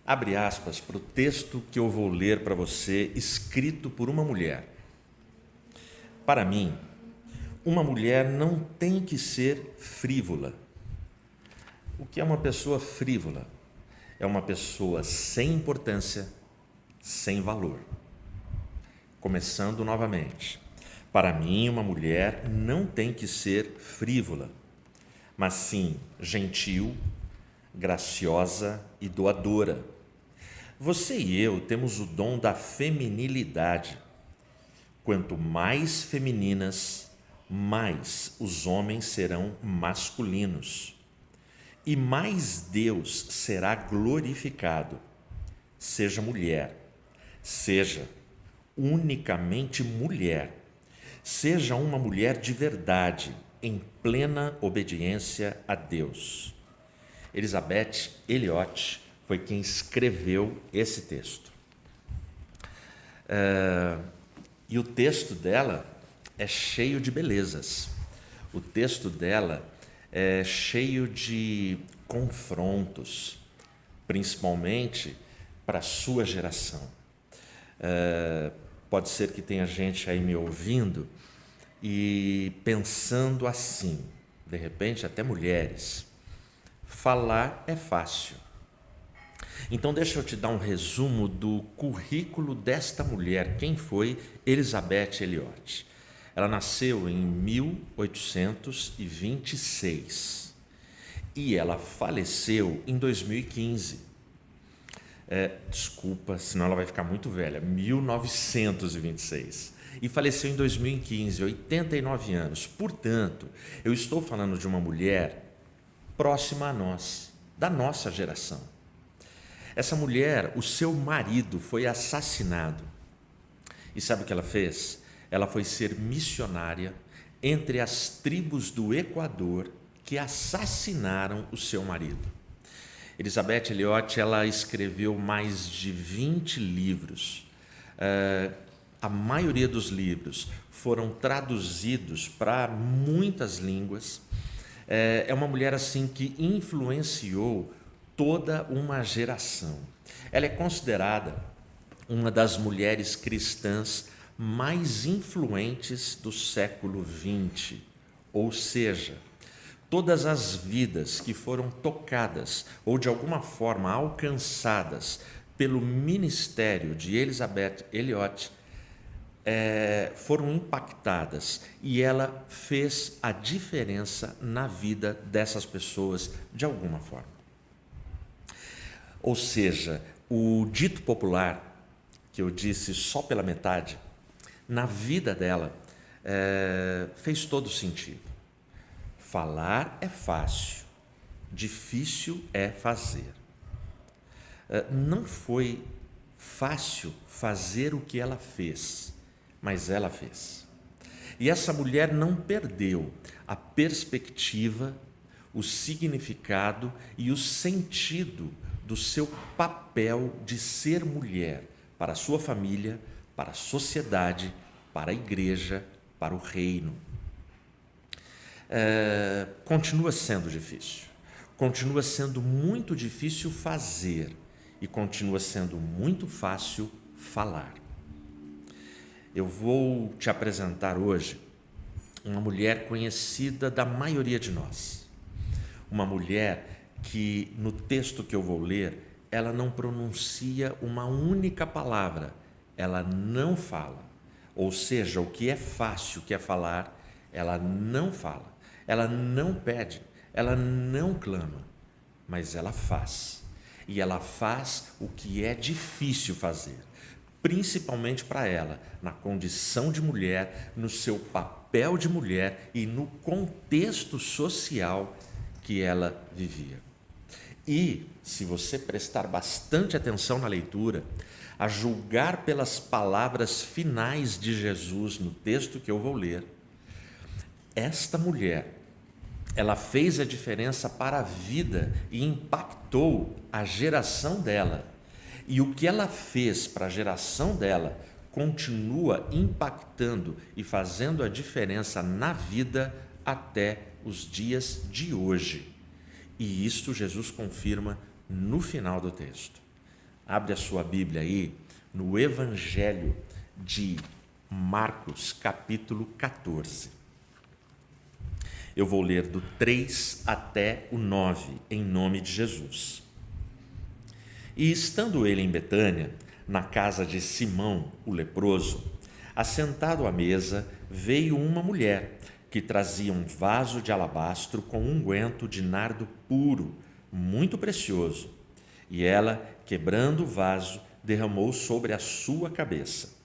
Abre aspas para o texto que eu vou ler para você, escrito por uma mulher. Para mim, uma mulher não tem que ser frívola. O que é uma pessoa frívola? É uma pessoa sem importância, sem valor. Começando novamente. Para mim, uma mulher não tem que ser frívola, mas sim gentil, graciosa e doadora. Você e eu temos o dom da feminilidade. Quanto mais femininas, mais os homens serão masculinos. E mais Deus será glorificado. Seja mulher, seja unicamente mulher, seja uma mulher de verdade, em plena obediência a Deus. Elisabeth Elliot foi quem escreveu esse texto. E o texto dela é cheio de belezas. O texto dela é cheio de confrontos, principalmente para a sua geração. Pode ser que tenha gente aí me ouvindo e pensando assim, de repente até mulheres, falar é fácil. Então deixa eu te dar um resumo do currículo desta mulher. Quem foi Elisabeth Elliot? Ela nasceu em 1826 e ela faleceu em 2015. Desculpa, senão ela vai ficar muito velha. 1926. E faleceu em 2015, 89 anos. Portanto, eu estou falando de uma mulher próxima a nós, da nossa geração. Essa mulher, o seu marido foi assassinado. E sabe o que ela fez? Ela foi ser missionária entre as tribos do Equador que assassinaram o seu marido. Elisabeth Elliot, ela escreveu mais de 20 livros. A maioria dos livros foram traduzidos para muitas línguas. É uma mulher assim que influenciou toda uma geração. Ela é considerada uma das mulheres cristãs mais influentes do século XX, ou seja, todas as vidas que foram tocadas ou de alguma forma alcançadas pelo ministério de Elisabeth Elliot foram impactadas e ela fez a diferença na vida dessas pessoas de alguma forma. Ou seja, o dito popular, que eu disse só pela metade, na vida dela fez todo sentido. Falar é fácil, difícil é fazer. Não foi fácil fazer o que ela fez, mas ela fez. E essa mulher não perdeu a perspectiva, o significado e o sentido do seu papel de ser mulher para a sua família, para a sociedade, para a igreja, para o reino. Continua sendo difícil, continua sendo muito difícil fazer e continua sendo muito fácil falar. Eu vou te apresentar hoje uma mulher conhecida da maioria de nós, uma mulher que no texto que eu vou ler, ela não pronuncia uma única palavra, ela não fala. Ou seja, o que é fácil, que é falar, ela não fala, ela não pede, ela não clama, mas ela faz. E ela faz o que é difícil fazer, principalmente para ela, na condição de mulher, no seu papel de mulher e no contexto social que ela vivia. E, se você prestar bastante atenção na leitura, a julgar pelas palavras finais de Jesus no texto que eu vou ler, esta mulher, ela fez a diferença para a vida e impactou a geração dela. E o que ela fez para a geração dela continua impactando e fazendo a diferença na vida até os dias de hoje. E isto Jesus confirma no final do texto. Abre a sua Bíblia aí no Evangelho de Marcos, capítulo 14. Eu vou ler do 3 até o 9, em nome de Jesus. E estando ele em Betânia, na casa de Simão, o leproso, assentado à mesa, veio uma mulher que trazia um vaso de alabastro com unguento de nardo puro, muito precioso. E ela, quebrando o vaso, derramou sobre a sua cabeça.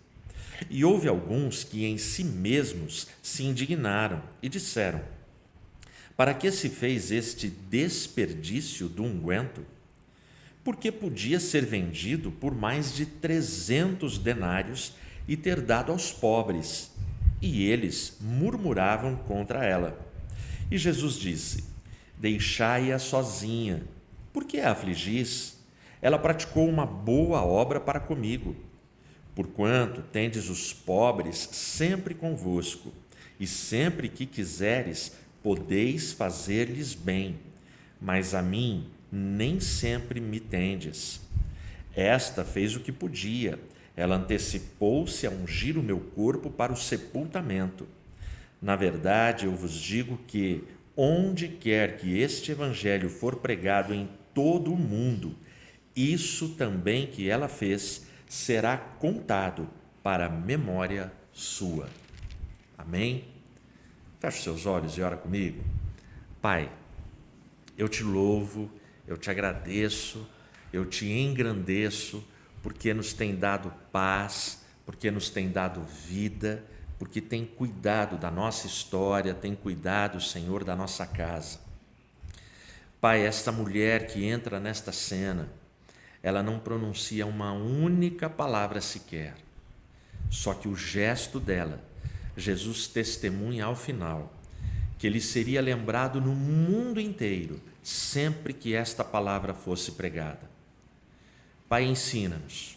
E houve alguns que em si mesmos se indignaram e disseram: para que se fez este desperdício do unguento? Porque podia ser vendido por mais de 300 denários e ter dado aos pobres. E eles murmuravam contra ela. E Jesus disse: deixai-a sozinha. Por que a afligis? Ela praticou uma boa obra para comigo. Porquanto tendes os pobres sempre convosco, e sempre que quiseres, podeis fazer-lhes bem, mas a mim nem sempre me tendes. Esta fez o que podia. Ela antecipou-se a ungir o meu corpo para o sepultamento. Na verdade, eu vos digo que, onde quer que este evangelho for pregado em todo o mundo, isso também que ela fez será contado para a memória sua. Amém? Feche seus olhos e ora comigo. Pai, eu te louvo, eu te agradeço, eu te engrandeço, porque nos tem dado paz, porque nos tem dado vida, porque tem cuidado da nossa história, tem cuidado, Senhor, da nossa casa. Pai, esta mulher que entra nesta cena, ela não pronuncia uma única palavra sequer, só que o gesto dela, Jesus testemunha ao final, que ele seria lembrado no mundo inteiro, sempre que esta palavra fosse pregada. Pai, ensina-nos,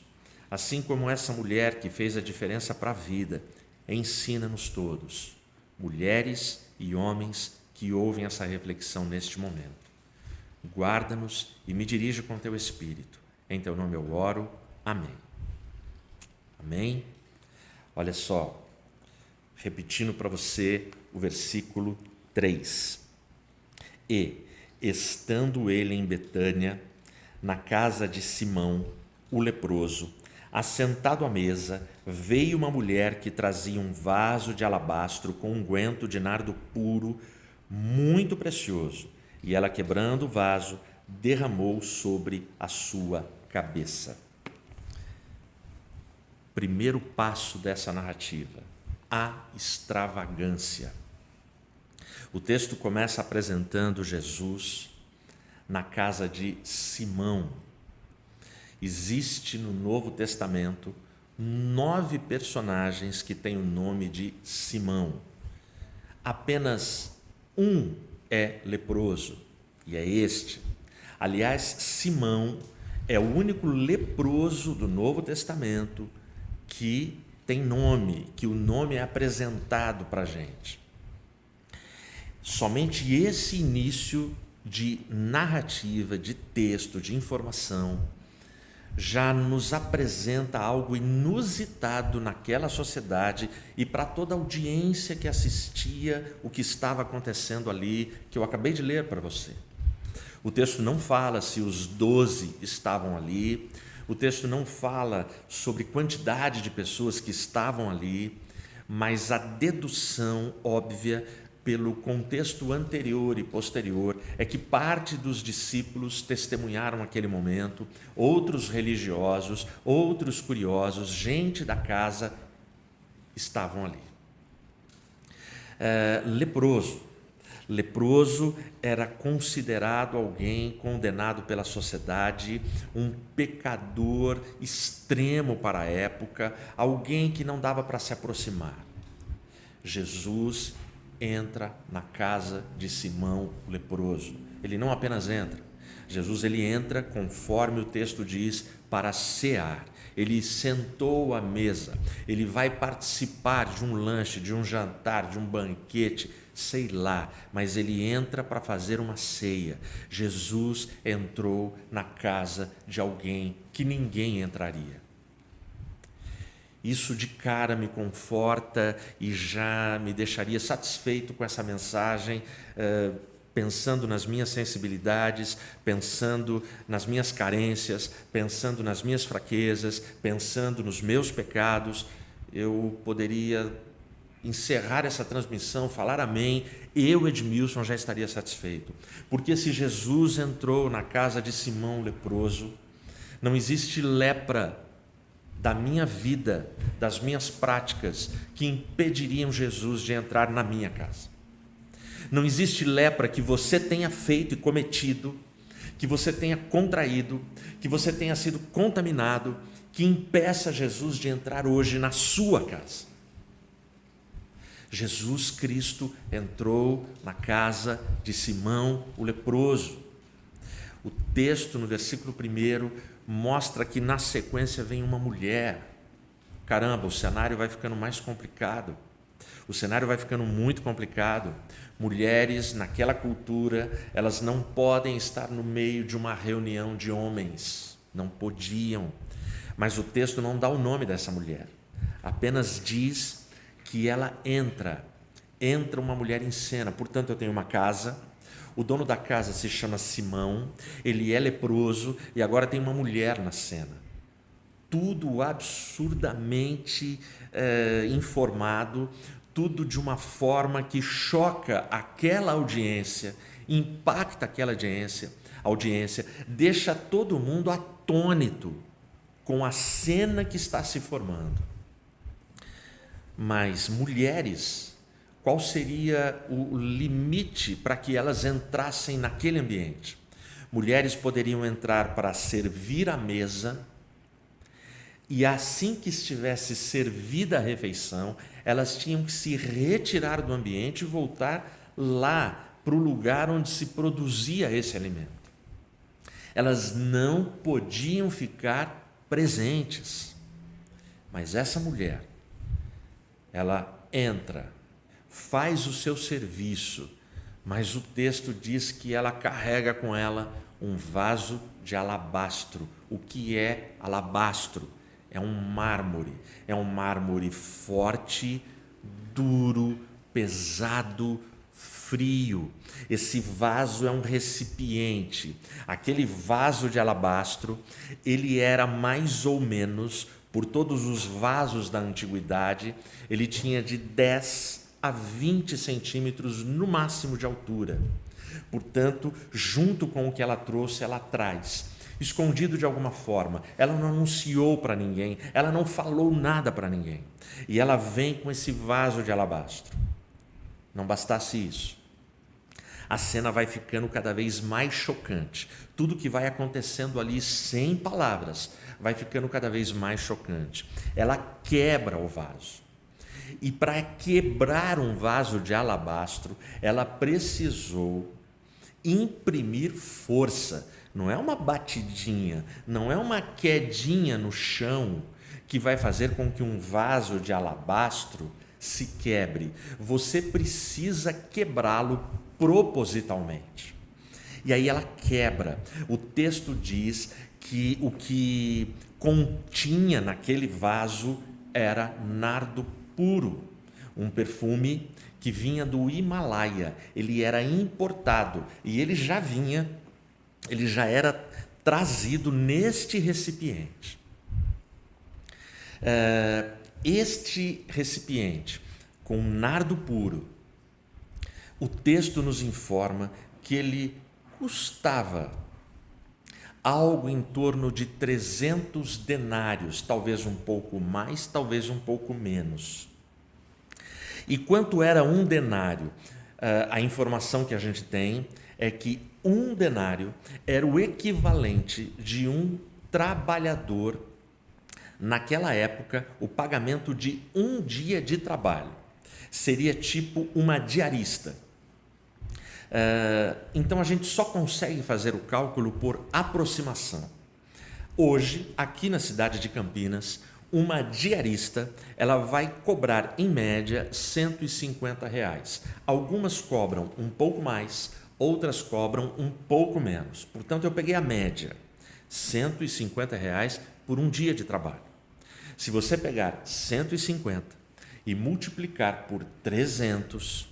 assim como essa mulher que fez a diferença para a vida, ensina-nos todos, mulheres e homens que ouvem essa reflexão neste momento. Guarda-nos e me dirige com teu Espírito. Em teu nome eu oro. Amém. Amém. Olha só, repetindo para você o versículo 3. E, estando ele em Betânia, na casa de Simão, o leproso, assentado à mesa, veio uma mulher que trazia um vaso de alabastro com unguento de nardo puro, muito precioso, e ela, quebrando o vaso, derramou sobre a sua cabeça. Primeiro passo dessa narrativa, a extravagância. O texto começa apresentando Jesus na casa de Simão. Existe no Novo Testamento 9 personagens que têm o nome de Simão. Apenas um é leproso, e é este. Aliás, Simão é o único leproso do Novo Testamento que tem nome, que o nome é apresentado para a gente. Somente esse início de narrativa, de texto, de informação, já nos apresenta algo inusitado naquela sociedade e para toda a audiência que assistia o que estava acontecendo ali, que eu acabei de ler para você. O texto não fala se os 12 estavam ali, o texto não fala sobre quantidade de pessoas que estavam ali, mas a dedução óbvia pelo contexto anterior e posterior é que parte dos discípulos testemunharam aquele momento, outros religiosos, outros curiosos, gente da casa estavam ali. Leproso era considerado alguém condenado pela sociedade, um pecador extremo para a época, alguém que não dava para se aproximar. Jesus entra na casa de Simão o leproso. Ele não apenas entra, Jesus ele entra, conforme o texto diz, para cear. Ele sentou à mesa, ele vai participar de um lanche, de um jantar, de um banquete sei lá, mas ele entra para fazer uma ceia. Jesus entrou na casa de alguém que ninguém entraria. Isso de cara me conforta e já me deixaria satisfeito com essa mensagem, pensando nas minhas sensibilidades, pensando nas minhas carências, pensando nas minhas fraquezas, pensando nos meus pecados. Eu poderia encerrar essa transmissão, falar amém, eu, Edmilson, já estaria satisfeito. Porque se Jesus entrou na casa de Simão leproso, não existe lepra da minha vida, das minhas práticas, que impediriam Jesus de entrar na minha casa. Não existe lepra que você tenha feito e cometido, que você tenha contraído, que você tenha sido contaminado, que impeça Jesus de entrar hoje na sua casa. Jesus Cristo entrou na casa de Simão o leproso. O texto no versículo 1 mostra que na sequência vem uma mulher. Caramba, o cenário vai ficando mais complicado. O cenário vai ficando muito complicado. Mulheres naquela cultura, elas não podem estar no meio de uma reunião de homens. Não podiam. Mas o texto não dá o nome dessa mulher. Apenas diz que ela entra uma mulher em cena. Portanto, eu tenho uma casa, o dono da casa se chama Simão, ele é leproso e agora tem uma mulher na cena. Tudo absurdamente informado, tudo de uma forma que choca aquela audiência, impacta aquela audiência, deixa todo mundo atônito com a cena que está se formando. Mas mulheres, qual seria o limite para que elas entrassem naquele ambiente? Mulheres poderiam entrar para servir a mesa e assim que estivesse servida a refeição, elas tinham que se retirar do ambiente e voltar lá para o lugar onde se produzia esse alimento. Elas não podiam ficar presentes. Mas essa mulher, ela entra, faz o seu serviço, mas o texto diz que ela carrega com ela um vaso de alabastro. O que é alabastro? É um mármore forte, duro, pesado, frio. Esse vaso é um recipiente. Aquele vaso de alabastro, ele era mais ou menos, por todos os vasos da antiguidade, ele tinha de 10 a 20 centímetros no máximo de altura. Portanto, junto com o que ela trouxe, ela traz, escondido de alguma forma. Ela não anunciou para ninguém, ela não falou nada para ninguém. E ela vem com esse vaso de alabastro. Não bastasse isso, a cena vai ficando cada vez mais chocante. Tudo que vai acontecendo ali sem palavras vai ficando cada vez mais chocante. Ela quebra o vaso. E para quebrar um vaso de alabastro, ela precisou imprimir força. Não é uma batidinha, não é uma quedinha no chão que vai fazer com que um vaso de alabastro se quebre. Você precisa quebrá-lo propositalmente. E aí ela quebra. O texto diz que o que continha naquele vaso era nardo puro, um perfume que vinha do Himalaia. Ele era importado e ele já era trazido neste recipiente. Este recipiente com nardo puro, o texto nos informa que ele custava algo em torno de 300 denários, talvez um pouco mais, talvez um pouco menos. E quanto era um denário? A informação que a gente tem é que um denário era o equivalente de um trabalhador, naquela época, o pagamento de um dia de trabalho. Seria tipo uma diarista. Então a gente só consegue fazer o cálculo por aproximação. Hoje, aqui na cidade de Campinas, uma diarista, ela vai cobrar, em média, R$ 150. Algumas cobram um pouco mais, outras cobram um pouco menos. Portanto, eu peguei a média, R$ 150 por um dia de trabalho. Se você pegar 150 e multiplicar por 300,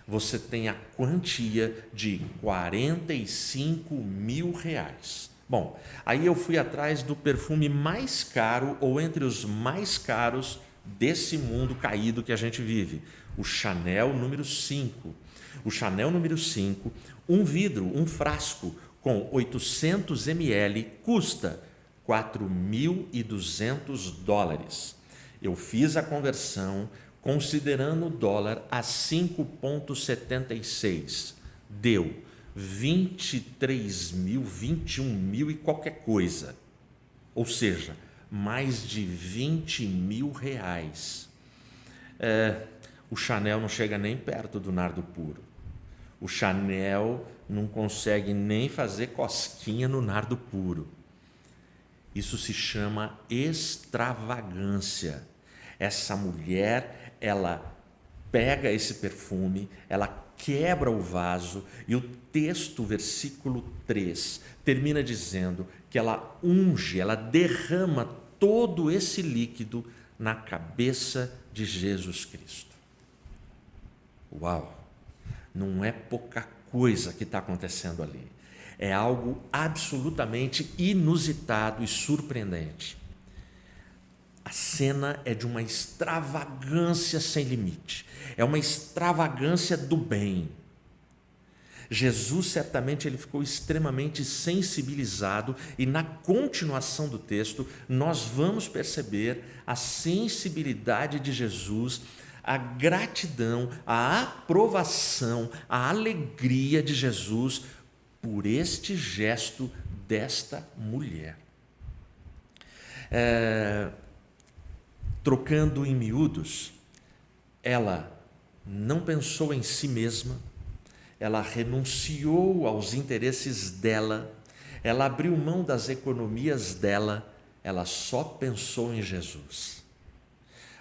você tem a quantia de R$ 45.000. Bom, aí eu fui atrás do perfume mais caro ou entre os mais caros desse mundo caído que a gente vive, o Chanel número 5. O Chanel número 5, um vidro, um frasco com 800 ml custa $4.200. Eu fiz a conversão considerando o dólar a 5,76. Deu 23 mil, 21 mil e qualquer coisa. Ou seja, mais de R$ 20.000. O Chanel não chega nem perto do nardo puro. O Chanel não consegue nem fazer cosquinha no nardo puro. Isso se chama extravagância. Essa mulher, ela pega esse perfume, ela quebra o vaso e o texto, versículo 3, termina dizendo que ela unge, ela derrama todo esse líquido na cabeça de Jesus Cristo. Uau! Não é pouca coisa que está acontecendo ali. É algo absolutamente inusitado e surpreendente. A cena é de uma extravagância sem limite. É uma extravagância do bem. Jesus certamente ele ficou extremamente sensibilizado e na continuação do texto nós vamos perceber a sensibilidade de Jesus, a gratidão, a aprovação, a alegria de Jesus por este gesto desta mulher. Trocando em miúdos, ela não pensou em si mesma, ela renunciou aos interesses dela, ela abriu mão das economias dela, ela só pensou em Jesus.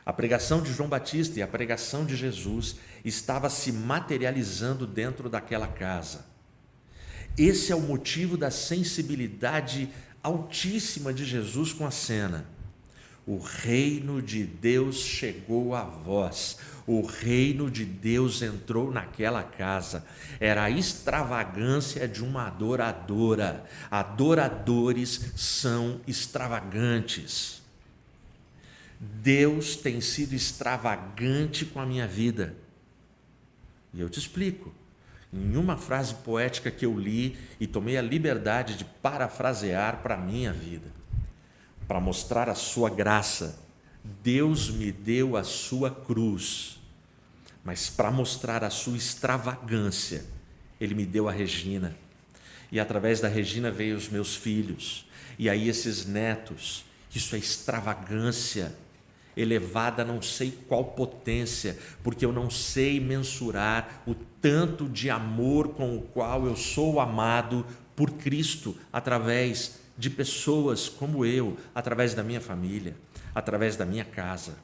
A pregação de João Batista e a pregação de Jesus estava se materializando dentro daquela casa. Esse é o motivo da sensibilidade altíssima de Jesus com a cena. O reino de Deus chegou a vós, o reino de Deus entrou naquela casa. Era a extravagância de uma adoradora. Adoradores são extravagantes. Deus tem sido extravagante com a minha vida. E eu te explico. Em uma frase poética que eu li e tomei a liberdade de parafrasear para a minha vida. Para mostrar a sua graça, Deus me deu a sua cruz, mas para mostrar a sua extravagância, Ele me deu a Regina, e através da Regina veio os meus filhos, e aí esses netos. Isso é extravagância, elevada a não sei qual potência, porque eu não sei mensurar o tanto de amor com o qual eu sou amado por Cristo, através de pessoas como eu, através da minha família, através da minha casa.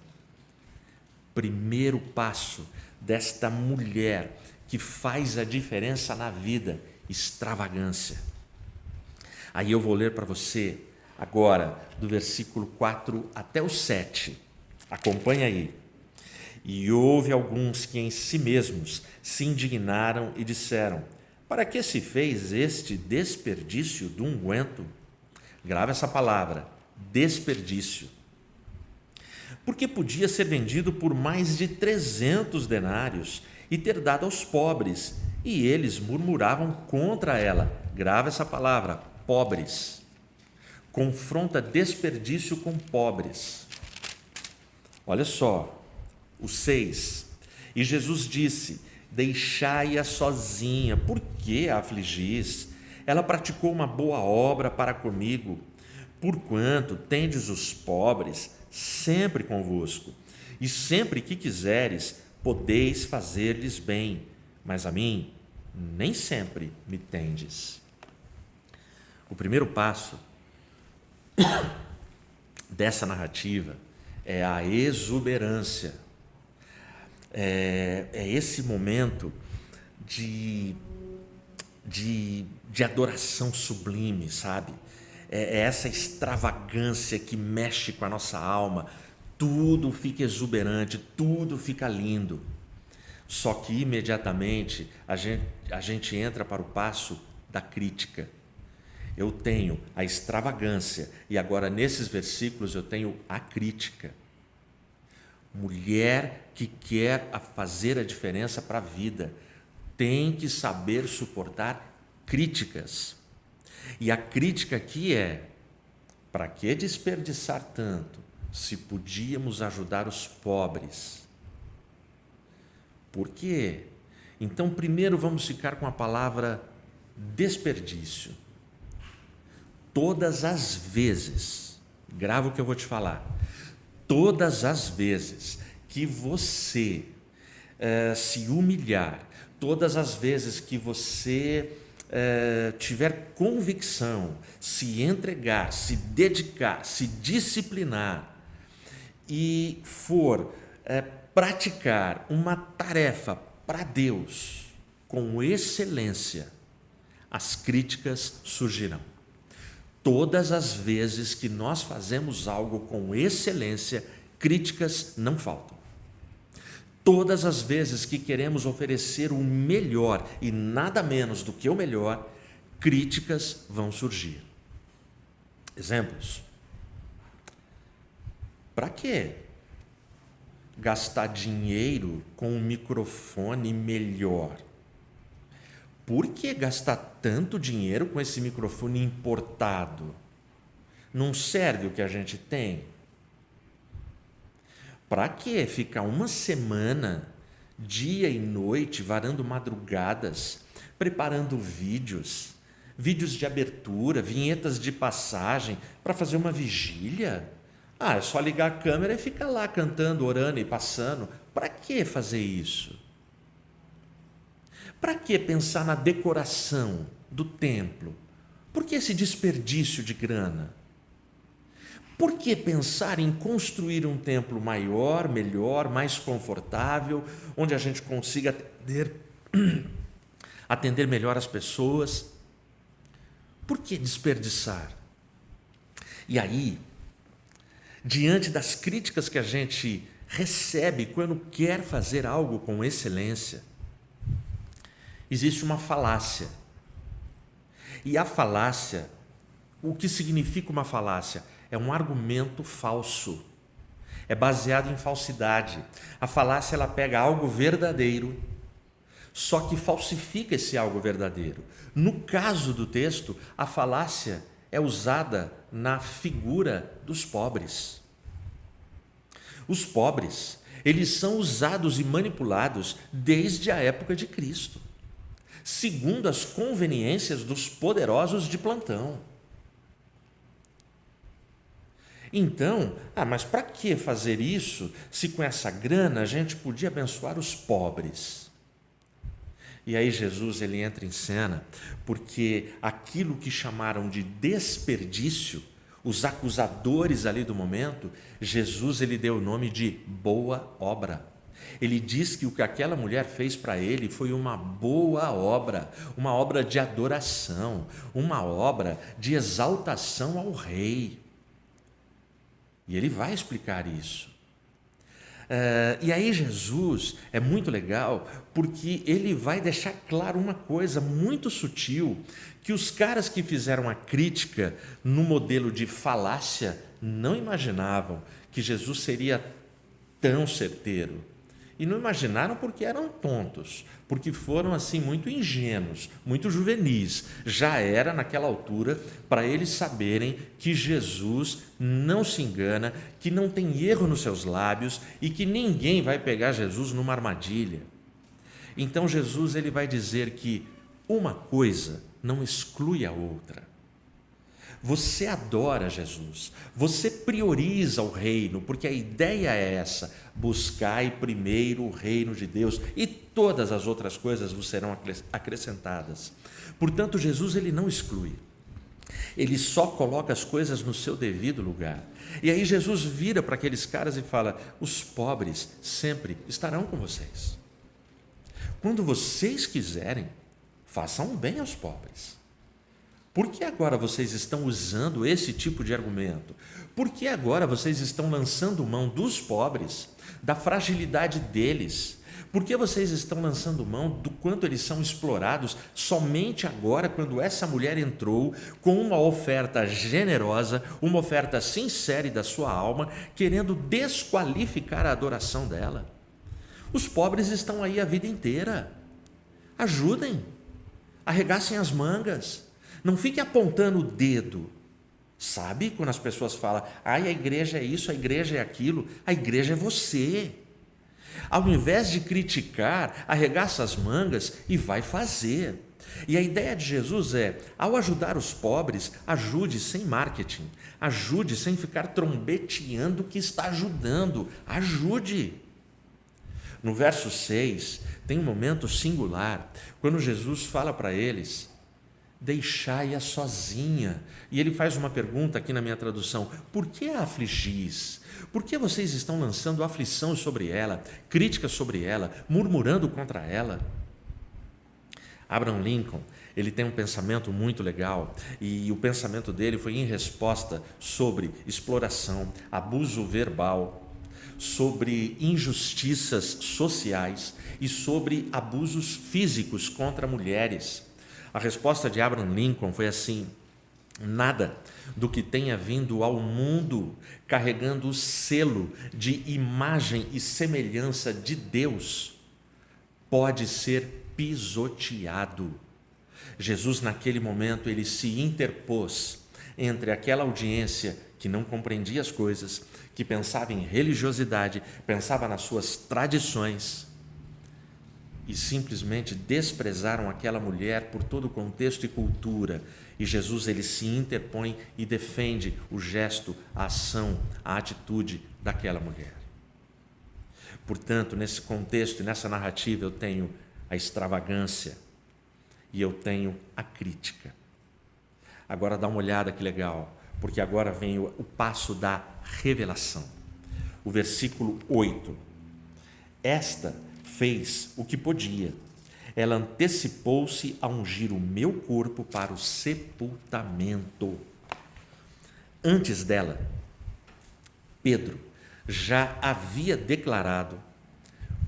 Primeiro passo desta mulher que faz a diferença na vida, extravagância. Aí eu vou ler para você agora, do versículo 4 até o 7. Acompanha aí. E houve alguns que em si mesmos se indignaram e disseram: para que se fez este desperdício do unguento? Grava essa palavra, desperdício. Porque podia ser vendido por mais de 300 denários e ter dado aos pobres, e eles murmuravam contra ela. Grava essa palavra, pobres. Confronta desperdício com pobres. Olha só, o 6. E Jesus disse: deixai-a sozinha, por que a afligis? Ela praticou uma boa obra para comigo, porquanto tendes os pobres sempre convosco, e sempre que quiseres, podeis fazer-lhes bem, mas a mim nem sempre me tendes. O primeiro passo dessa narrativa é a exuberância, é esse momento de adoração sublime, sabe? É essa extravagância que mexe com a nossa alma, tudo fica exuberante, tudo fica lindo. Só que imediatamente a gente entra para o passo da crítica. Eu tenho a extravagância e agora nesses versículos eu tenho a crítica. Mulher que quer fazer a diferença para a vida tem que saber suportar críticas. E a crítica aqui é: para que desperdiçar tanto se podíamos ajudar os pobres? Por quê? Então, primeiro vamos ficar com a palavra desperdício. Todas as vezes, grava o que eu vou te falar, todas as vezes que você se humilhar, todas as vezes que você tiver convicção, se entregar, se dedicar, se disciplinar e for praticar uma tarefa para Deus com excelência, as críticas surgirão. Todas as vezes que nós fazemos algo com excelência, críticas não faltam. Todas as vezes que queremos oferecer o melhor e nada menos do que o melhor, críticas vão surgir. Exemplos. Para quê gastar dinheiro com um microfone melhor? Por que gastar tanto dinheiro com esse microfone importado? Não serve o que a gente tem? Para que ficar uma semana, dia e noite, varando madrugadas, preparando vídeos de abertura, vinhetas de passagem, para fazer uma vigília? É só ligar a câmera e ficar lá cantando, orando e passando. Para que fazer isso? Para que pensar na decoração do templo? Por que esse desperdício de grana? Por que pensar em construir um templo maior, melhor, mais confortável, onde a gente consiga atender melhor as pessoas? Por que desperdiçar? E aí, diante das críticas que a gente recebe quando quer fazer algo com excelência, existe uma falácia. E a falácia, o que significa uma falácia? É um argumento falso. É baseado em falsidade. A falácia, ela pega algo verdadeiro, só que falsifica esse algo verdadeiro. No caso do texto, a falácia é usada na figura dos pobres. Os pobres, eles são usados e manipulados desde a época de Cristo, segundo as conveniências dos poderosos de plantão. Então, mas para que fazer isso se com essa grana a gente podia abençoar os pobres? E aí Jesus, ele entra em cena, porque aquilo que chamaram de desperdício, os acusadores ali do momento, Jesus, ele deu o nome de boa obra. Ele diz que o que aquela mulher fez para ele foi uma boa obra, uma obra de adoração, uma obra de exaltação ao rei. E ele vai explicar isso. E aí Jesus é muito legal, porque ele vai deixar claro uma coisa muito sutil, que os caras que fizeram a crítica no modelo de falácia não imaginavam que Jesus seria tão certeiro. E não imaginaram porque eram tontos, porque foram assim muito ingênuos, muito juvenis. Já era naquela altura para eles saberem que Jesus não se engana, que não tem erro nos seus lábios e que ninguém vai pegar Jesus numa armadilha. Então Jesus, ele vai dizer que uma coisa não exclui a outra. Você adora Jesus, você prioriza o reino, porque a ideia é essa: buscai primeiro o reino de Deus e todas as outras coisas vos serão acrescentadas. Portanto, Jesus, ele não exclui. Ele só coloca as coisas no seu devido lugar. E aí Jesus vira para aqueles caras e fala: os pobres sempre estarão com vocês. Quando vocês quiserem, façam bem aos pobres. Por que agora vocês estão usando esse tipo de argumento? Por que agora vocês estão lançando mão dos pobres, da fragilidade deles? Por que vocês estão lançando mão do quanto eles são explorados somente agora, quando essa mulher entrou com uma oferta generosa, uma oferta sincera da sua alma, querendo desqualificar a adoração dela? Os pobres estão aí a vida inteira. Ajudem, arregassem as mangas, não fiquem apontando o dedo. Sabe quando as pessoas falam: ai, a igreja é isso, a igreja é aquilo? A igreja é você. Ao invés de criticar, arregaça as mangas e vai fazer. E a ideia de Jesus é: ao ajudar os pobres, ajude sem marketing, ajude sem ficar trombeteando que está ajudando, ajude. No verso 6, tem um momento singular, quando Jesus fala para eles: deixai-a sozinha. E ele faz uma pergunta aqui na minha tradução: por que a afligis? Por que vocês estão lançando aflição sobre ela, críticas sobre ela, murmurando contra ela? Abraham Lincoln, ele tem um pensamento muito legal, e o pensamento dele foi em resposta sobre exploração, abuso verbal, sobre injustiças sociais e sobre abusos físicos contra mulheres. A resposta de Abraham Lincoln foi assim: nada do que tenha vindo ao mundo carregando o selo de imagem e semelhança de Deus pode ser pisoteado. Jesus, naquele momento, ele se interpôs entre aquela audiência que não compreendia as coisas, que pensava em religiosidade, pensava nas suas tradições, e simplesmente desprezaram aquela mulher por todo o contexto e cultura. E Jesus, ele se interpõe e defende o gesto, a ação, a atitude daquela mulher. Portanto, nesse contexto e nessa narrativa, eu tenho a extravagância e eu tenho a crítica. Agora dá uma olhada que legal, porque agora vem o passo da revelação. O versículo 8. Esta fez o que podia. Ela antecipou-se a ungir o meu corpo para o sepultamento. Antes dela, Pedro já havia declarado,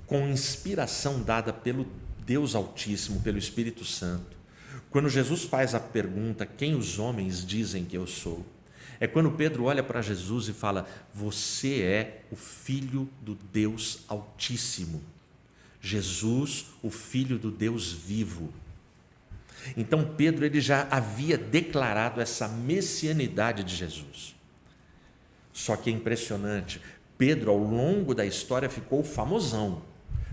com inspiração dada pelo Deus Altíssimo, pelo Espírito Santo, quando Jesus faz a pergunta: quem os homens dizem que eu sou? É quando Pedro olha para Jesus e fala: você é o Filho do Deus Altíssimo. Jesus, o Filho do Deus vivo. Então Pedro, ele já havia declarado essa messianidade de Jesus. Só que é impressionante, Pedro, ao longo da história, ficou famosão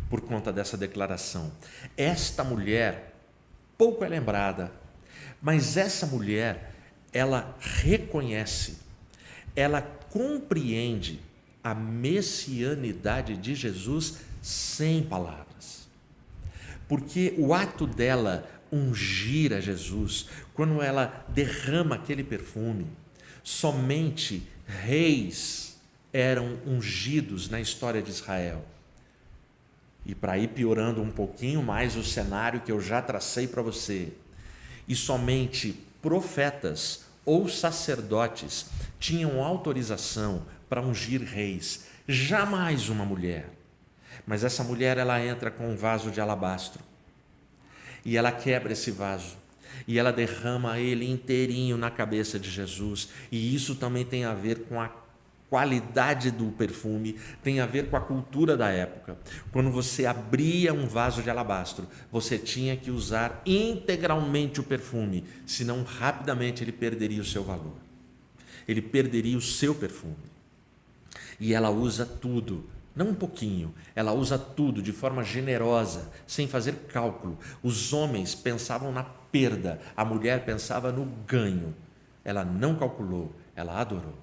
por conta dessa declaração. Esta mulher, pouco é lembrada, mas essa mulher, ela reconhece, ela compreende a messianidade de Jesus sem palavras. Porque o ato dela ungir a Jesus, quando ela derrama aquele perfume, somente reis eram ungidos na história de Israel. E para ir piorando um pouquinho mais o cenário que eu já tracei para você, e somente profetas ou sacerdotes tinham autorização para ungir reis, jamais uma mulher. Mas essa mulher, ela entra com um vaso de alabastro e ela quebra esse vaso e ela derrama ele inteirinho na cabeça de Jesus. E isso também tem a ver com a qualidade do perfume, tem a ver com a cultura da época. Quando você abria um vaso de alabastro, você tinha que usar integralmente o perfume, senão rapidamente ele perderia o seu valor, ele perderia o seu perfume. E ela usa tudo, não um pouquinho, ela usa tudo de forma generosa, sem fazer cálculo. Os homens pensavam na perda, a mulher pensava no ganho. Ela não calculou, ela adorou.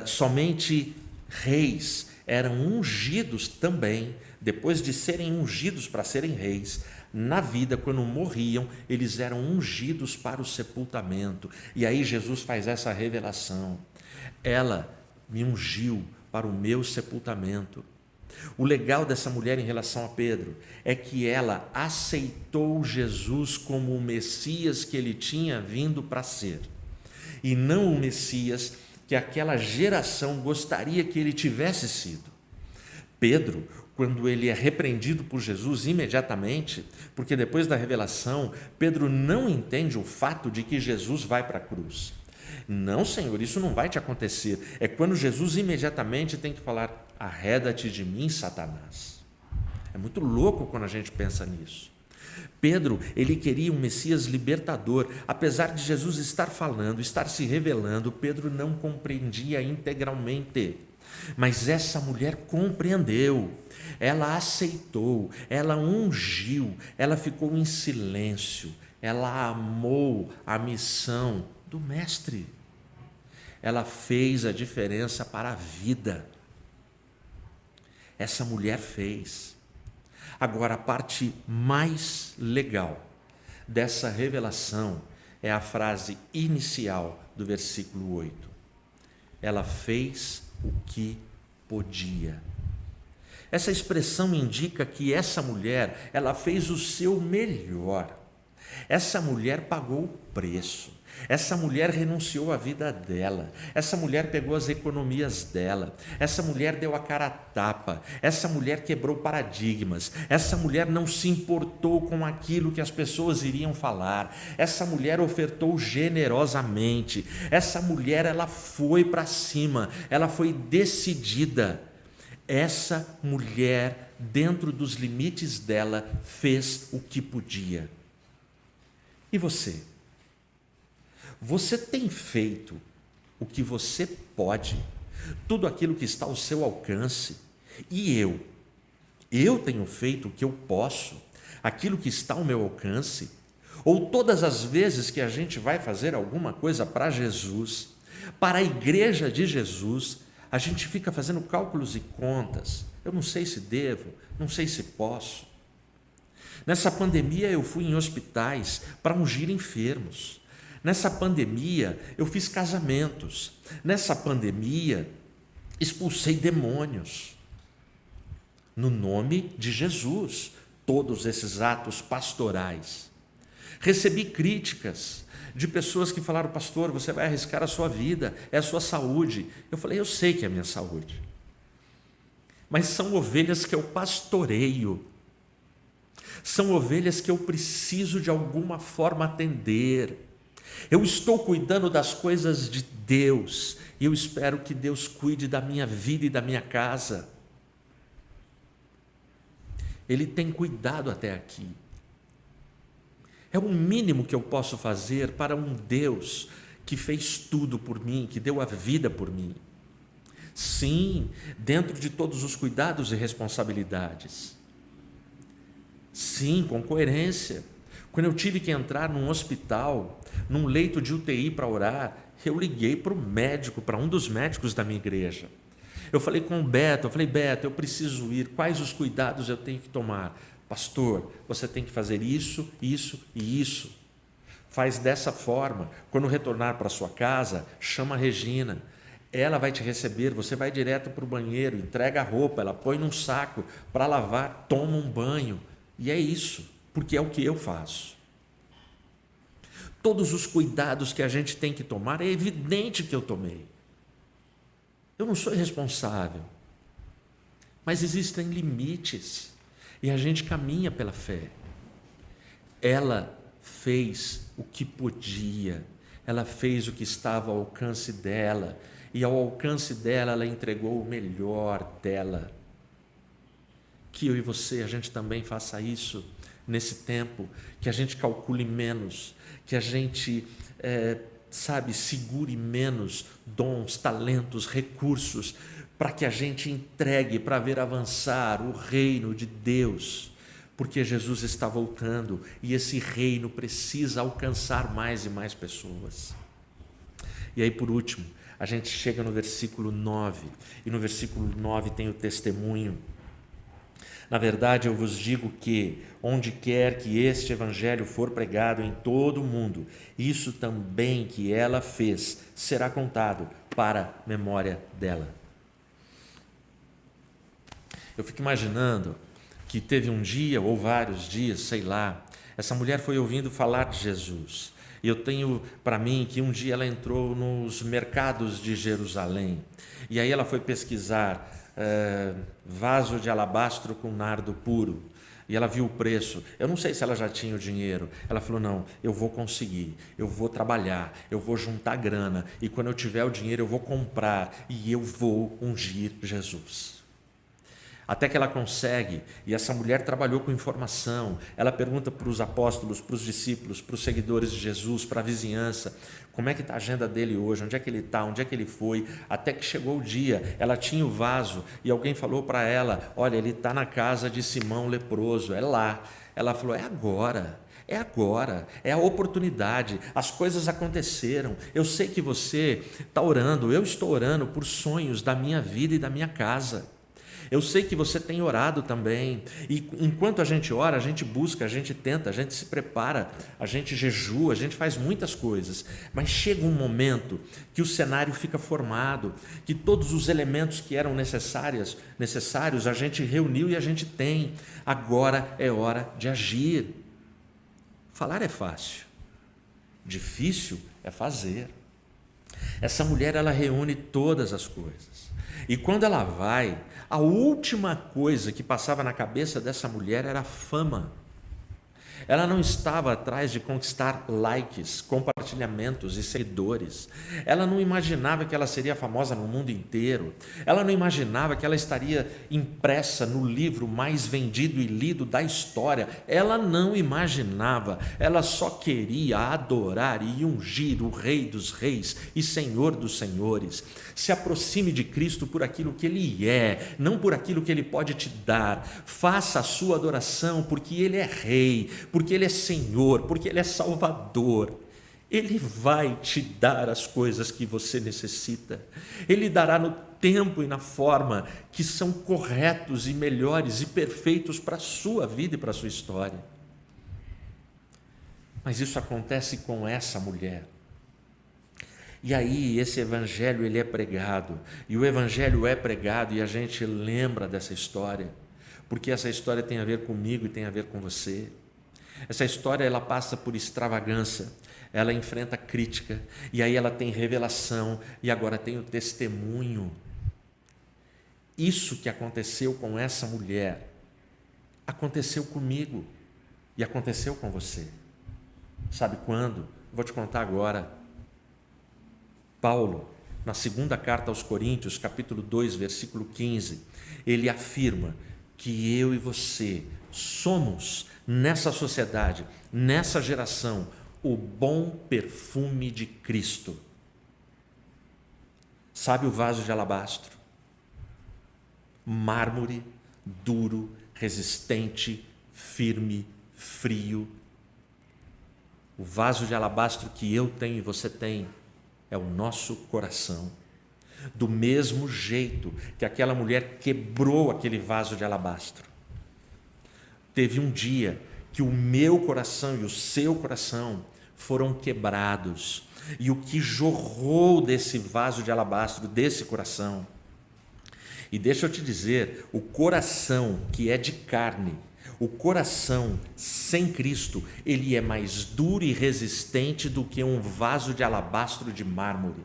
Somente reis eram ungidos também, depois de serem ungidos para serem reis, na vida, quando morriam, eles eram ungidos para o sepultamento. E aí Jesus faz essa revelação: ela me ungiu para o meu sepultamento. O legal dessa mulher em relação a Pedro é que ela aceitou Jesus como o Messias que ele tinha vindo para ser, e não o Messias que aquela geração gostaria que ele tivesse sido. Pedro, quando ele é repreendido por Jesus imediatamente, porque depois da revelação, Pedro não entende o fato de que Jesus vai para a cruz. Não, Senhor, isso não vai te acontecer. É quando Jesus imediatamente tem que falar: arreda-te de mim, Satanás. É muito louco quando a gente pensa nisso. Pedro, ele queria um Messias libertador. Apesar de Jesus estar falando, estar se revelando, Pedro não compreendia integralmente. Mas essa mulher compreendeu, ela aceitou, ela ungiu, ela ficou em silêncio, ela amou a missão do Mestre. Ela fez a diferença para a vida. Essa mulher fez. Agora, a parte mais legal dessa revelação é a frase inicial do versículo 8. Ela fez o que podia. Essa expressão indica que essa mulher, ela fez o seu melhor. Essa mulher pagou o preço. Essa mulher renunciou à vida dela. Essa mulher pegou as economias dela. Essa mulher deu a cara a tapa. Essa mulher quebrou paradigmas. Essa mulher não se importou com aquilo que as pessoas iriam falar. Essa mulher ofertou generosamente. Essa mulher, ela foi para cima. Ela foi decidida. Essa mulher, dentro dos limites dela, fez o que podia. E você? Você tem feito o que você pode, tudo aquilo que está ao seu alcance? E eu tenho feito o que eu posso, aquilo que está ao meu alcance? Ou todas as vezes que a gente vai fazer alguma coisa para Jesus, para a igreja de Jesus, a gente fica fazendo cálculos e contas? Eu não sei se devo, não sei se posso. Nessa pandemia eu fui em hospitais para ungir enfermos. Nessa pandemia, eu fiz casamentos. Nessa pandemia, expulsei demônios. No nome de Jesus, todos esses atos pastorais. Recebi críticas de pessoas que falaram: pastor, você vai arriscar a sua vida, é a sua saúde. Eu falei: eu sei que é a minha saúde. Mas são ovelhas que eu pastoreio. São ovelhas que eu preciso de alguma forma atender. Eu estou cuidando das coisas de Deus e eu espero que Deus cuide da minha vida e da minha casa. Ele tem cuidado até aqui. É o mínimo que eu posso fazer para um Deus que fez tudo por mim, que deu a vida por mim. Sim, dentro de todos os cuidados e responsabilidades. Sim, com coerência. Quando eu tive que entrar num hospital, num leito de UTI para orar, eu liguei para o médico, para um dos médicos da minha igreja. Eu falei com o Beto, Beto, eu preciso ir, quais os cuidados eu tenho que tomar? Pastor, você tem que fazer isso, isso e isso. Faz dessa forma. Quando retornar para sua casa, chama a Regina. Ela vai te receber, você vai direto para o banheiro, entrega a roupa, ela põe num saco para lavar, toma um banho. E é isso, porque é o que eu faço. Todos os cuidados que a gente tem que tomar, é evidente que eu tomei. Eu não sou irresponsável, mas existem limites e a gente caminha pela fé. Ela fez o que podia, ela fez o que estava ao alcance dela, e ao alcance dela ela entregou o melhor dela. Que eu e você, a gente também faça isso nesse tempo, que a gente calcule menos, que a gente, segure menos dons, talentos, recursos, para que a gente entregue para ver avançar o reino de Deus, porque Jesus está voltando e esse reino precisa alcançar mais e mais pessoas. E aí, por último, a gente chega no versículo 9, e no versículo 9 tem o testemunho Na verdade, eu vos digo que, onde quer que este evangelho for pregado em todo o mundo, isso também que ela fez será contado para memória dela. Eu fico imaginando que teve um dia ou vários dias, sei lá, essa mulher foi ouvindo falar de Jesus. E eu tenho para mim que um dia ela entrou nos mercados de Jerusalém. E aí ela foi pesquisar vaso de alabastro com nardo puro. E ela viu o preço. Eu não sei se ela já tinha o dinheiro. Ela falou, não, eu vou conseguir, eu vou trabalhar, eu vou juntar grana. E quando eu tiver o dinheiro eu vou comprar e eu vou ungir Jesus. Até que ela consegue, e essa mulher trabalhou com informação, ela pergunta para os apóstolos, para os discípulos, para os seguidores de Jesus, para a vizinhança, como é que está a agenda dele hoje, onde é que ele está, onde é que ele foi, até que chegou o dia, ela tinha o vaso, e alguém falou para ela, olha, ele está na casa de Simão leproso, é lá. Ela falou, é agora, é a oportunidade, as coisas aconteceram, eu sei que você está orando, eu estou orando por sonhos da minha vida e da minha casa. Eu sei que você tem orado também, e enquanto a gente ora, a gente busca, a gente tenta, a gente se prepara, a gente jejua, a gente faz muitas coisas, mas chega um momento que o cenário fica formado, que todos os elementos que eram necessários a gente reuniu e a gente tem. Agora é hora de agir. Falar é fácil, difícil é fazer. Essa mulher, ela reúne todas as coisas. E quando ela vai, a última coisa que passava na cabeça dessa mulher era fama. Ela não estava atrás de conquistar likes, compartilhamentos e seguidores. Ela não imaginava que ela seria famosa no mundo inteiro. Ela não imaginava que ela estaria impressa no livro mais vendido e lido da história. Ela não imaginava. Ela só queria adorar e ungir o Rei dos Reis e Senhor dos Senhores. Se aproxime de Cristo por aquilo que Ele é, não por aquilo que Ele pode te dar. Faça a sua adoração porque Ele é Rei, porque Ele é Senhor, porque Ele é Salvador. Ele vai te dar as coisas que você necessita. Ele dará no tempo e na forma que são corretos e melhores e perfeitos para a sua vida e para a sua história. Mas isso acontece com essa mulher. E aí esse evangelho ele é pregado, e o evangelho é pregado e a gente lembra dessa história, porque essa história tem a ver comigo e tem a ver com você. Essa história ela passa por extravagância, ela enfrenta crítica, e aí ela tem revelação, e agora tem o testemunho. Isso que aconteceu com essa mulher, aconteceu comigo e aconteceu com você. Sabe quando? Vou te contar agora. Paulo, na segunda carta aos Coríntios, capítulo 2, versículo 15, ele afirma que eu e você somos, nessa sociedade, nessa geração, o bom perfume de Cristo. Sabe o vaso de alabastro? Mármore, duro, resistente, firme, frio. O vaso de alabastro que eu tenho e você tem é o nosso coração. Do mesmo jeito que aquela mulher quebrou aquele vaso de alabastro, teve um dia que o meu coração e o seu coração foram quebrados, e o que jorrou desse vaso de alabastro, desse coração, e deixa eu te dizer, o coração que é de carne, o coração sem Cristo, ele é mais duro e resistente do que um vaso de alabastro de mármore.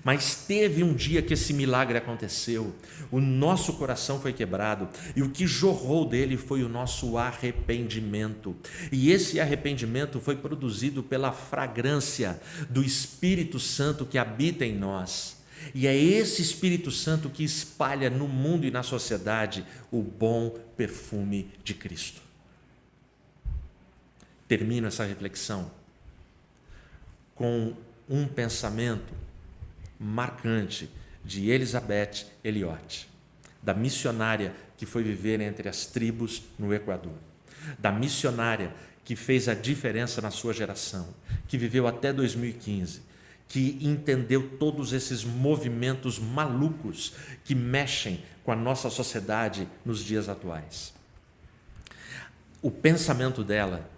Mas teve um dia que esse milagre aconteceu, o nosso coração foi quebrado, e o que jorrou dele foi o nosso arrependimento, e esse arrependimento foi produzido pela fragrância do Espírito Santo que habita em nós. E é esse Espírito Santo que espalha no mundo e na sociedade o bom perfume de Cristo. Termino essa reflexão com um pensamento marcante de Elizabeth Elliot, da missionária que foi viver entre as tribos no Equador, da missionária que fez a diferença na sua geração, que viveu até 2015, que entendeu todos esses movimentos malucos que mexem com a nossa sociedade nos dias atuais. O pensamento dela,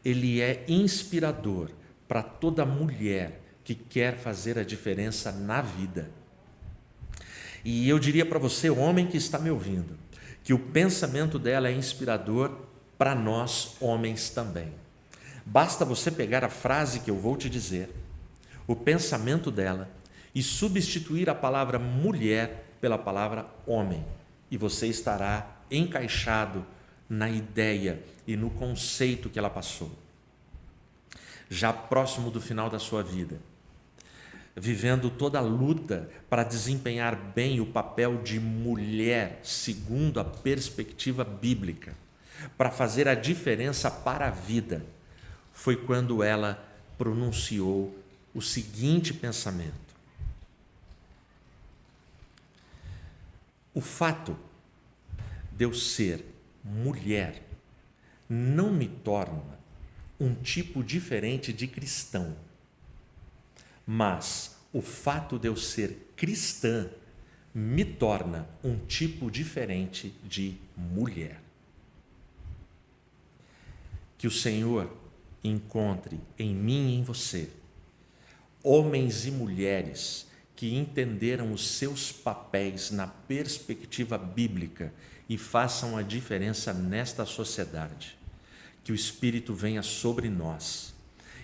ele é inspirador para toda mulher que quer fazer a diferença na vida. E eu diria para você, homem que está me ouvindo, que o pensamento dela é inspirador para nós, homens também. Basta você pegar a frase que eu vou te dizer, o pensamento dela, e substituir a palavra mulher pela palavra homem, e você estará encaixado na ideia e no conceito que ela passou. Já próximo do final da sua vida, vivendo toda a luta para desempenhar bem o papel de mulher, segundo a perspectiva bíblica, para fazer a diferença para a vida, foi quando ela pronunciou o seguinte pensamento: o fato de eu ser mulher não me torna um tipo diferente de cristão, mas o fato de eu ser cristã me torna um tipo diferente de mulher. Que o Senhor encontre em mim e em você homens e mulheres que entenderam os seus papéis na perspectiva bíblica e façam a diferença nesta sociedade. Que o Espírito venha sobre nós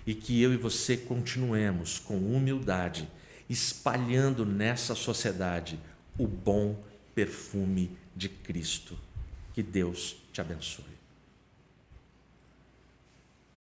e que eu e você continuemos com humildade, espalhando nessa sociedade o bom perfume de Cristo. Que Deus te abençoe.